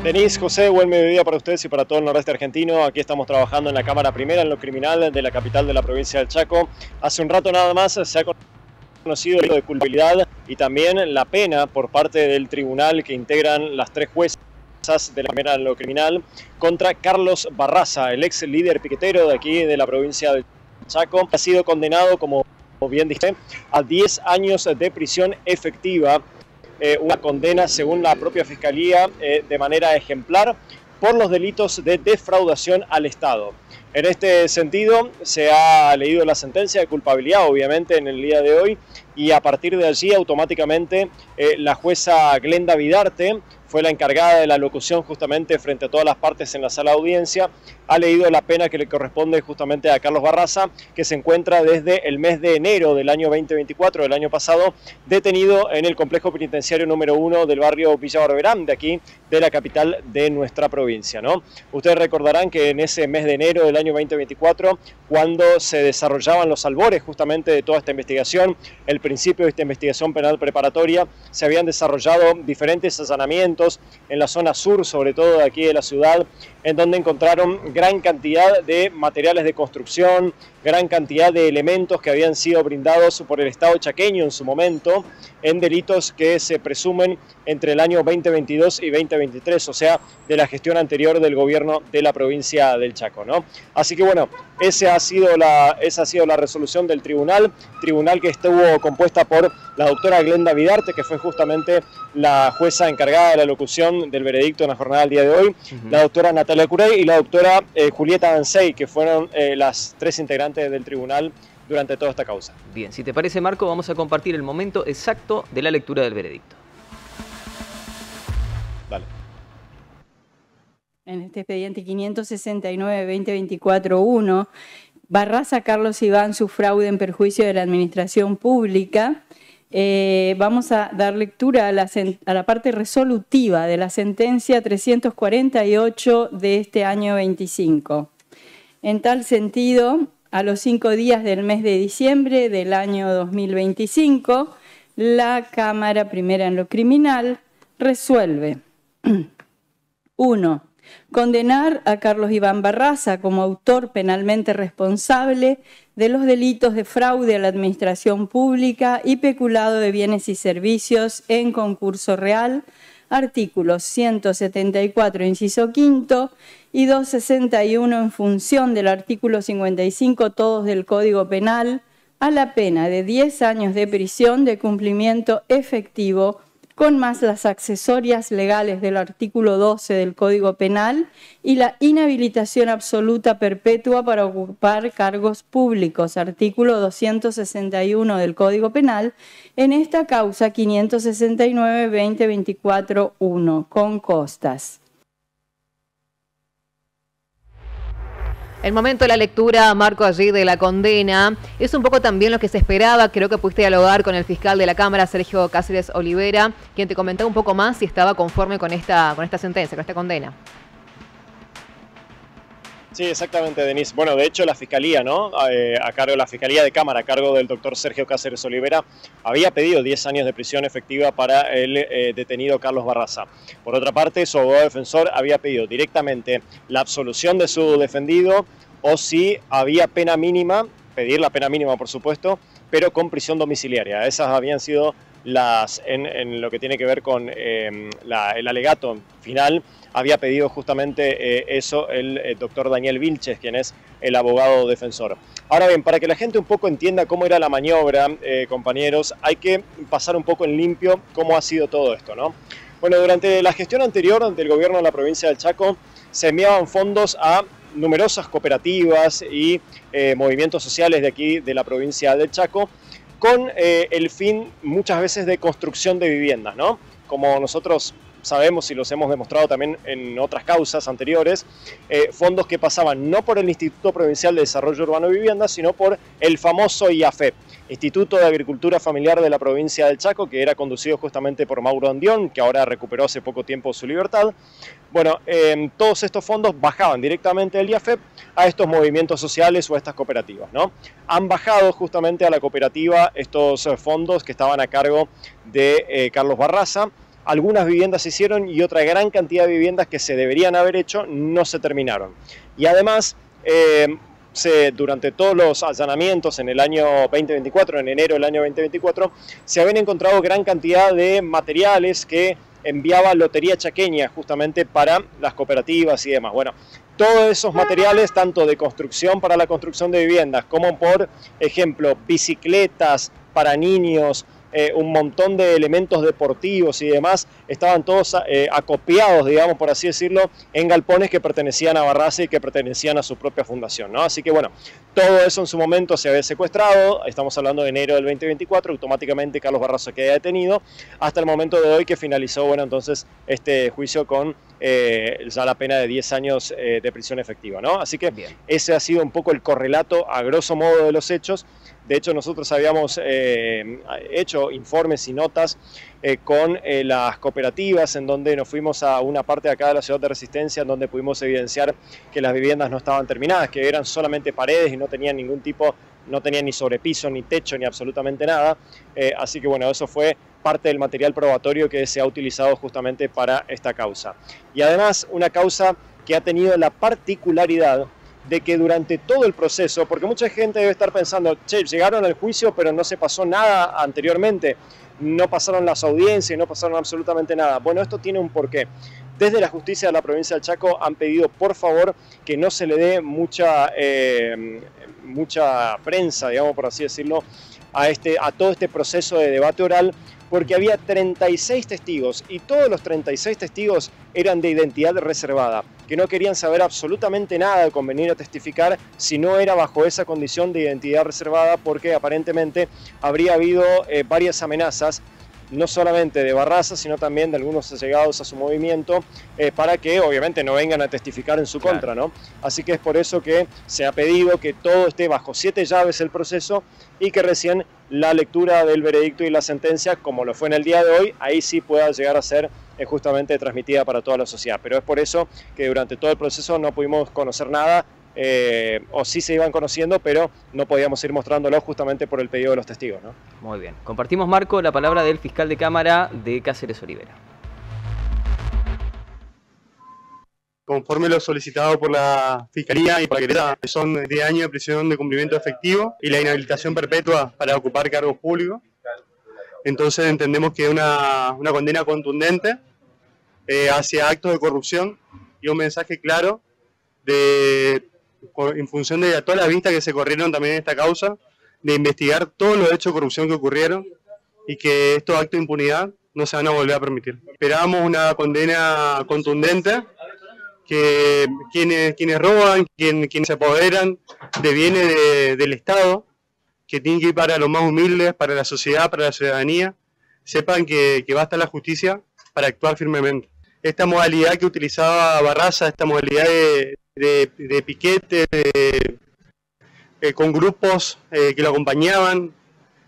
Denise, José, buen mediodía para ustedes y para todo el noroeste argentino. Aquí estamos trabajando en la Cámara Primera en lo criminal de la capital de la provincia del Chaco. Hace un rato nada más se ha conocido el de culpabilidad y también la pena por parte del tribunal que integran las tres juezas de la primera en lo criminal contra Carlos Barraza, el ex líder piquetero de aquí de la provincia del Chaco. Ha sido condenado, como bien dije, a 10 años de prisión efectiva. Una condena, según la propia Fiscalía, de manera ejemplar por los delitos de defraudación al Estado. En este sentido, se ha leído la sentencia de culpabilidad, obviamente, en el día de hoy, y a partir de allí, automáticamente, la jueza Glenda Vidarte fue la encargada de la locución justamente frente a todas las partes en la sala de audiencia. Ha leído la pena que le corresponde justamente a Carlos Barraza, que se encuentra desde el mes de enero del año 2024, del año pasado, detenido en el complejo penitenciario número 1 del barrio Villa Barberán, de aquí, de la capital de nuestra provincia, ¿no? Ustedes recordarán que en ese mes de enero del año 2024, cuando se desarrollaban los albores justamente de toda esta investigación, el principio de esta investigación penal preparatoria, se habían desarrollado diferentes allanamientos en la zona sur, sobre todo de aquí de la ciudad, en donde encontraron gran cantidad de materiales de construcción, gran cantidad de elementos que habían sido brindados por el Estado chaqueño en su momento, en delitos que se presumen entre el año 2022 y 2023, o sea, de la gestión anterior del gobierno de la provincia del Chaco, ¿no? Así que bueno, esa ha sido la resolución del tribunal que estuvo compuesta por la doctora Glenda Vidarte, que fue justamente la jueza encargada de la locución del veredicto en la jornada del día de hoy, la doctora Natalia Curey y la doctora Julieta Ansey, que fueron las tres integrantes del tribunal durante toda esta causa. Bien, si te parece, Marco, vamos a compartir el momento exacto de la lectura del veredicto. Dale. En este expediente 569-2024-1, Barraza Carlos Iván, su fraude en perjuicio de la administración pública. Vamos a dar lectura a la parte resolutiva de la sentencia 348 de este año 25. En tal sentido, a los 5 días del mes de diciembre del año 2025, la Cámara Primera en lo criminal resuelve 1. Condenar a Carlos Iván Barraza como autor penalmente responsable de los delitos de fraude a la administración pública y peculado de bienes y servicios en concurso real, artículos 174, inciso quinto, y 261 en función del artículo 55, todos del Código Penal, a la pena de 10 años de prisión de cumplimiento efectivo, con más las accesorias legales del artículo 12 del Código Penal y la inhabilitación absoluta perpetua para ocupar cargos públicos, artículo 261 del Código Penal, en esta causa 569-2024-1, con costas. El momento de la lectura, Marco, allí de la condena, es un poco también lo que se esperaba. Creo que pudiste dialogar con el fiscal de la Cámara, Sergio Cáceres Olivera, quien te comentaba un poco más si estaba conforme con esta sentencia, con esta condena. Sí, exactamente, Denise. Bueno, de hecho, la Fiscalía, ¿no? A cargo de la Fiscalía de Cámara, a cargo del doctor Sergio Cáceres Olivera, había pedido 10 años de prisión efectiva para el detenido Carlos Barraza. Por otra parte, su abogado defensor había pedido directamente la absolución de su defendido o si había pena mínima, pedir la pena mínima, por supuesto, pero con prisión domiciliaria. Esas habían sido en lo que tiene que ver con el alegato final, había pedido justamente eso el doctor Daniel Vilches, quien es el abogado defensor. Ahora bien, para que la gente un poco entienda cómo era la maniobra, compañeros, hay que pasar un poco en limpio cómo ha sido todo esto, ¿no? Bueno, durante la gestión anterior del gobierno de la provincia del Chaco, se enviaban fondos a numerosas cooperativas y movimientos sociales de aquí, de la provincia del Chaco, con el fin muchas veces de construcción de viviendas, ¿no? Como nosotros sabemos y los hemos demostrado también en otras causas anteriores, fondos que pasaban no por el Instituto Provincial de Desarrollo Urbano y Vivienda, sino por el famoso IAFEP, Instituto de Agricultura Familiar de la provincia del Chaco, que era conducido justamente por Mauro Andión, que ahora recuperó hace poco tiempo su libertad. Bueno, todos estos fondos bajaban directamente del IAFEP a estos movimientos sociales o a estas cooperativas, ¿no? Han bajado justamente a la cooperativa estos fondos que estaban a cargo de Carlos Barraza, algunas viviendas se hicieron y otra gran cantidad de viviendas que se deberían haber hecho no se terminaron. Y además, durante todos los allanamientos en el año 2024, en enero del año 2024, se habían encontrado gran cantidad de materiales que enviaba Lotería Chaqueña justamente para las cooperativas y demás. Bueno, todos esos materiales, tanto de construcción para la construcción de viviendas, como por ejemplo bicicletas para niños, un montón de elementos deportivos y demás, estaban todos acopiados, digamos, por así decirlo, en galpones que pertenecían a Barraza y que pertenecían a su propia fundación, ¿no? Así que bueno, todo eso en su momento se había secuestrado, estamos hablando de enero del 2024, automáticamente Carlos Barraza queda detenido, hasta el momento de hoy que finalizó, bueno, entonces este juicio con ya la pena de 10 años de prisión efectiva, ¿no? Así que bien, ese ha sido un poco el correlato a grosso modo de los hechos. De hecho, nosotros habíamos hecho informes y notas con las cooperativas, en donde nos fuimos a una parte de acá de la ciudad de Resistencia, en donde pudimos evidenciar que las viviendas no estaban terminadas, que eran solamente paredes y no tenían ningún tipo, no tenían ni sobrepiso, ni techo, ni absolutamente nada. Así que bueno, eso fue parte del material probatorio que se ha utilizado justamente para esta causa. Y además, una causa que ha tenido la particularidad de que durante todo el proceso, porque mucha gente debe estar pensando, che, llegaron al juicio pero no se pasó nada anteriormente, no pasaron las audiencias, no pasaron absolutamente nada. Bueno, esto tiene un porqué. Desde la justicia de la provincia del Chaco han pedido por favor que no se le dé mucha prensa, digamos por así decirlo, a todo este proceso de debate oral, porque había 36 testigos y todos los 36 testigos eran de identidad reservada, que no querían saber absolutamente nada con venir a testificar si no era bajo esa condición de identidad reservada, porque aparentemente habría habido varias amenazas, no solamente de Barraza, sino también de algunos allegados a su movimiento, para que obviamente no vengan a testificar en su contra, ¿no? Así que es por eso que se ha pedido que todo esté bajo 7 llaves el proceso y que recién la lectura del veredicto y la sentencia, como lo fue en el día de hoy, ahí sí pueda llegar a ser justamente transmitida para toda la sociedad. Pero es por eso que durante todo el proceso no pudimos conocer nada, o sí se iban conociendo, pero no podíamos ir mostrándolo justamente por el pedido de los testigos, ¿no? Muy bien. Compartimos, Marco, la palabra del fiscal de Cámara de Cáceres Olivera. Conforme lo solicitado por la Fiscalía y por la querella, son 10 años de prisión de cumplimiento efectivo y la inhabilitación perpetua para ocupar cargos públicos. Entonces entendemos que es una condena contundente hacia actos de corrupción y un mensaje claro en función de todas las vistas que se corrieron también en esta causa, de investigar todos los hechos de corrupción que ocurrieron y que estos actos de impunidad no se van a volver a permitir. Esperamos una condena contundente, que quienes roban, quienes se apoderan de bienes del Estado, que tienen que ir para los más humildes, para la sociedad, para la ciudadanía, sepan que va a estar la justicia para actuar firmemente. Esta modalidad que utilizaba Barraza, esta modalidad de piquete, con grupos que lo acompañaban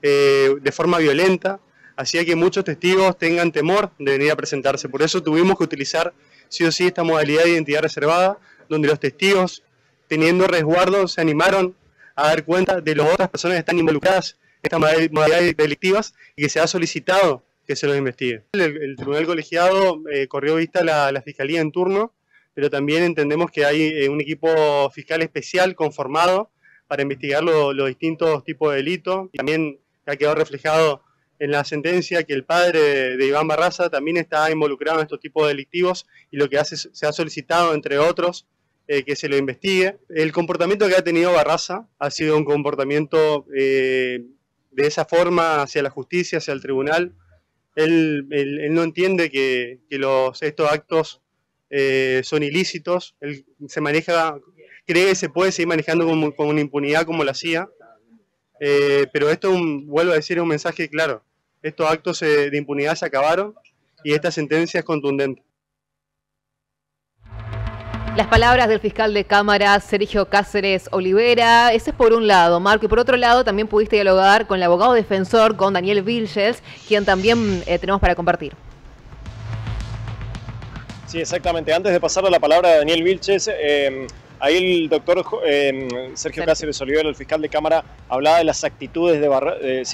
de forma violenta, hacía que muchos testigos tengan temor de venir a presentarse. Por eso tuvimos que utilizar sí o sí esta modalidad de identidad reservada, donde los testigos, teniendo resguardo, se animaron a dar cuenta de las otras personas que están involucradas en estas modalidades delictivas y que se ha solicitado que se los investigue. El tribunal colegiado corrió vista a la fiscalía en turno, pero también entendemos que hay un equipo fiscal especial conformado para investigar los distintos tipos de delitos. Y también ha quedado reflejado en la sentencia que el padre de Iván Barraza también está involucrado en estos tipos delictivos y lo que se ha solicitado, entre otros, que se lo investigue. El comportamiento que ha tenido Barraza ha sido un comportamiento de esa forma hacia la justicia, hacia el tribunal. Él no entiende que estos actos son ilícitos. Él cree que se puede seguir manejando con una impunidad como lo hacía. Pero esto, vuelvo a decir, es un mensaje claro. Estos actos de impunidad se acabaron y esta sentencia es contundente. Las palabras del fiscal de Cámara, Sergio Cáceres Olivera. Ese es por un lado, Marco. Y por otro lado, también pudiste dialogar con el abogado defensor, con Daniel Vilches, quien también tenemos para compartir. Sí, exactamente. Antes de pasarle la palabra a Daniel Vilches, Ahí el doctor Sergio Cáceres Olivera, el fiscal de Cámara, hablaba de las actitudes de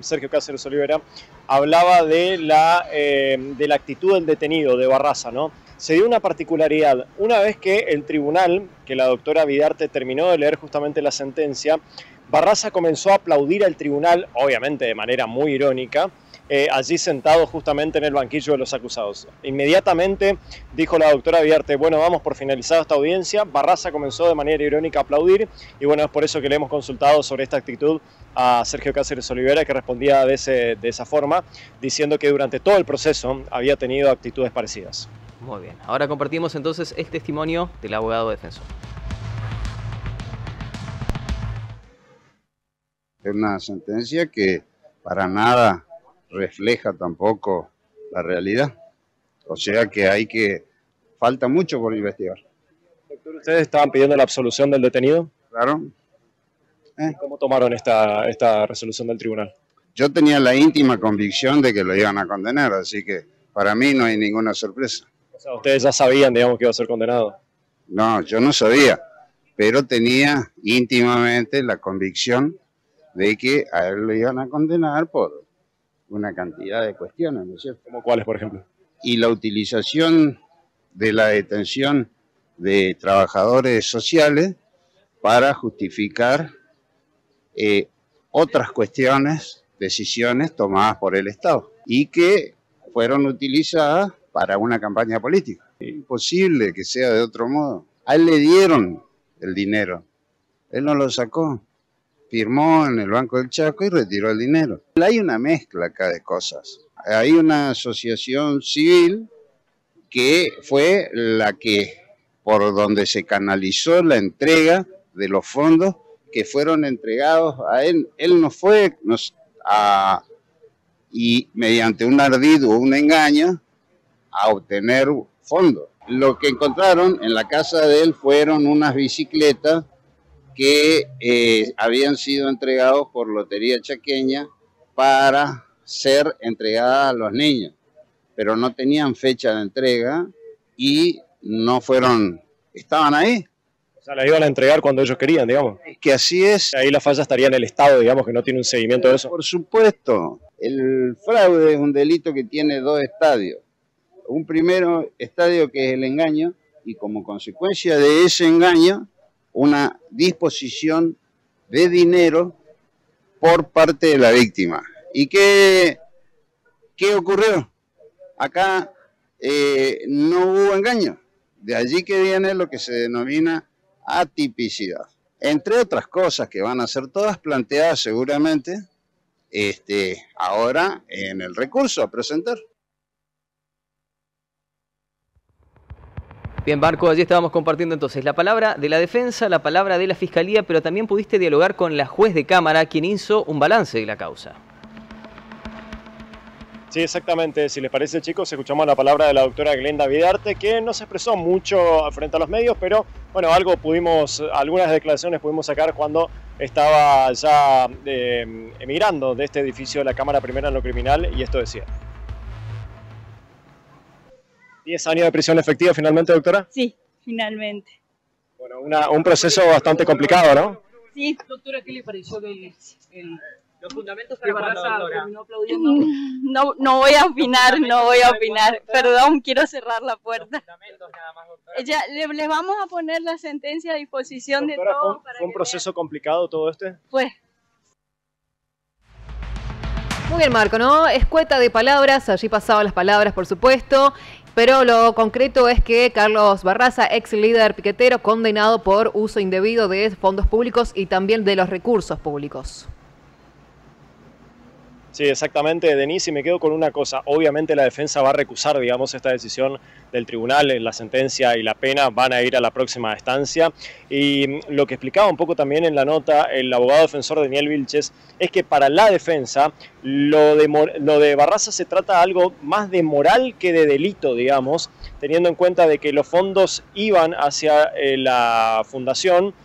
Sergio Cáceres Olivera hablaba de la actitud del detenido, de Barraza, ¿no? Se dio una particularidad. Una vez que el tribunal, que la doctora Vidarte terminó de leer justamente la sentencia, Barraza comenzó a aplaudir al tribunal, obviamente de manera muy irónica, allí sentado justamente en el banquillo de los acusados. Inmediatamente dijo la doctora Vidarte, bueno, vamos por finalizada esta audiencia. Barraza comenzó de manera irónica a aplaudir y bueno, es por eso que le hemos consultado sobre esta actitud a Sergio Cáceres Olivera, que respondía de esa forma, diciendo que durante todo el proceso había tenido actitudes parecidas. Muy bien, ahora compartimos entonces el testimonio del abogado defensor. Es una sentencia que para nada refleja tampoco la realidad. O sea que falta mucho por investigar. Doctor, ¿ustedes estaban pidiendo la absolución del detenido? Claro. ¿Cómo tomaron esta resolución del tribunal? Yo tenía la íntima convicción de que lo iban a condenar, así que para mí no hay ninguna sorpresa. O sea, ustedes ya sabían, digamos, que iba a ser condenado. No, yo no sabía, pero tenía íntimamente la convicción de que a él lo iban a condenar por una cantidad de cuestiones, ¿no es cierto? ¿Cómo cuáles, por ejemplo? Y la utilización de la detención de trabajadores sociales para justificar otras cuestiones, decisiones tomadas por el Estado y que fueron utilizadas para una campaña política. Es imposible que sea de otro modo. A él le dieron el dinero, él no lo sacó. Firmó en el Banco del Chaco y retiró el dinero. Hay una mezcla acá de cosas. Hay una asociación civil que fue la que, por donde se canalizó la entrega de los fondos que fueron entregados a él. Él no fue y mediante un ardid o un engaño a obtener fondos. Lo que encontraron en la casa de él fueron unas bicicletas que habían sido entregados por Lotería Chaqueña para ser entregadas a los niños, pero no tenían fecha de entrega y no fueron, estaban ahí. O sea, la iban a entregar cuando ellos querían, digamos. Es que así es. Ahí la falla estaría en el Estado, digamos, que no tiene un seguimiento de eso. Por supuesto, el fraude es un delito que tiene dos estadios. Un primero estadio que es el engaño y como consecuencia de ese engaño, una disposición de dinero por parte de la víctima. ¿Y qué ocurrió? Acá no hubo engaño. De allí que viene lo que se denomina atipicidad. Entre otras cosas que van a ser todas planteadas seguramente ahora en el recurso a presentar. Bien, Marco, allí estábamos compartiendo entonces la palabra de la defensa, la palabra de la fiscalía, pero también pudiste dialogar con la juez de Cámara, quien hizo un balance de la causa. Sí, exactamente. Si les parece, chicos, escuchamos la palabra de la doctora Glenda Vidarte, que no se expresó mucho frente a los medios, pero bueno, algunas declaraciones pudimos sacar cuando estaba ya emigrando de este edificio de la Cámara Primera en lo criminal, y esto decía. 10 años de prisión efectiva finalmente, doctora. Sí, finalmente. Bueno, un proceso bastante complicado, ¿no? Sí. Doctora, ¿qué le pareció los fundamentos para Barraza terminó aplaudiendo? No voy a opinar, no voy a opinar. Perdón, quiero cerrar la puerta. Ya, les vamos a poner la sentencia a disposición, doctora, de todos. ¿Fue un proceso complicado todo este? Fue. Muy bien, Marco, ¿no? Escueta de palabras, allí pasaban las palabras, por supuesto, pero lo concreto es que Carlos Barraza, ex líder piquetero, condenado por uso indebido de fondos públicos y también de los recursos públicos. Sí, exactamente, Denise, y me quedo con una cosa. Obviamente la defensa va a recusar, digamos, esta decisión del tribunal. La sentencia y la pena van a ir a la próxima instancia. Y lo que explicaba un poco también en la nota el abogado defensor Daniel Vilches es que para la defensa lo de Barraza se trata de algo más de moral que de delito, digamos, teniendo en cuenta de que los fondos iban hacia la fundación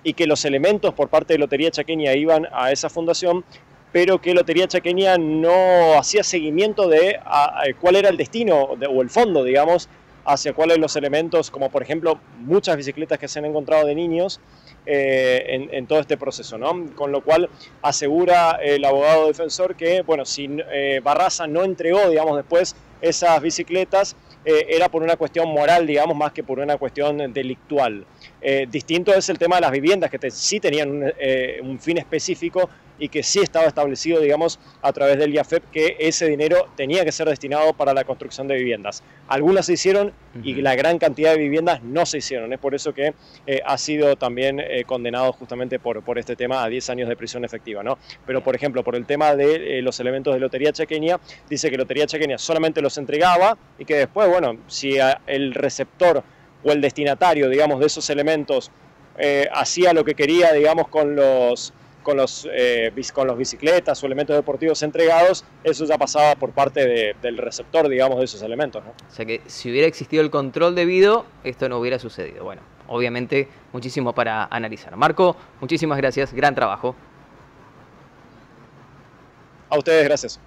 y que los elementos por parte de Lotería Chaqueña iban a esa fundación, pero que Lotería Chaqueña no hacía seguimiento de cuál era el destino o el fondo, digamos, hacia cuáles los elementos, como por ejemplo muchas bicicletas que se han encontrado de niños en todo este proceso, ¿no? Con lo cual asegura el abogado defensor que, bueno, si Barraza no entregó, digamos, después esas bicicletas, era por una cuestión moral, digamos, más que por una cuestión delictual. Distinto es el tema de las viviendas, que sí tenían un fin específico y que sí estaba establecido, digamos, a través del IAFEP, que ese dinero tenía que ser destinado para la construcción de viviendas. Algunas se hicieron y la gran cantidad de viviendas no se hicieron. Es por eso que ha sido también condenado justamente por este tema a 10 años de prisión efectiva, ¿no? Pero, por ejemplo, por el tema de los elementos de Lotería Chaqueña, dice que Lotería Chaqueña solamente los entregaba y que después, bueno, si el receptor o el destinatario, digamos, de esos elementos hacía lo que quería, digamos, con los bicicletas o elementos deportivos entregados, eso ya pasaba por parte del receptor, digamos, de esos elementos, ¿no? O sea que si hubiera existido el control debido, esto no hubiera sucedido. Bueno, obviamente muchísimo para analizar. Marco, muchísimas gracias, gran trabajo. A ustedes, gracias.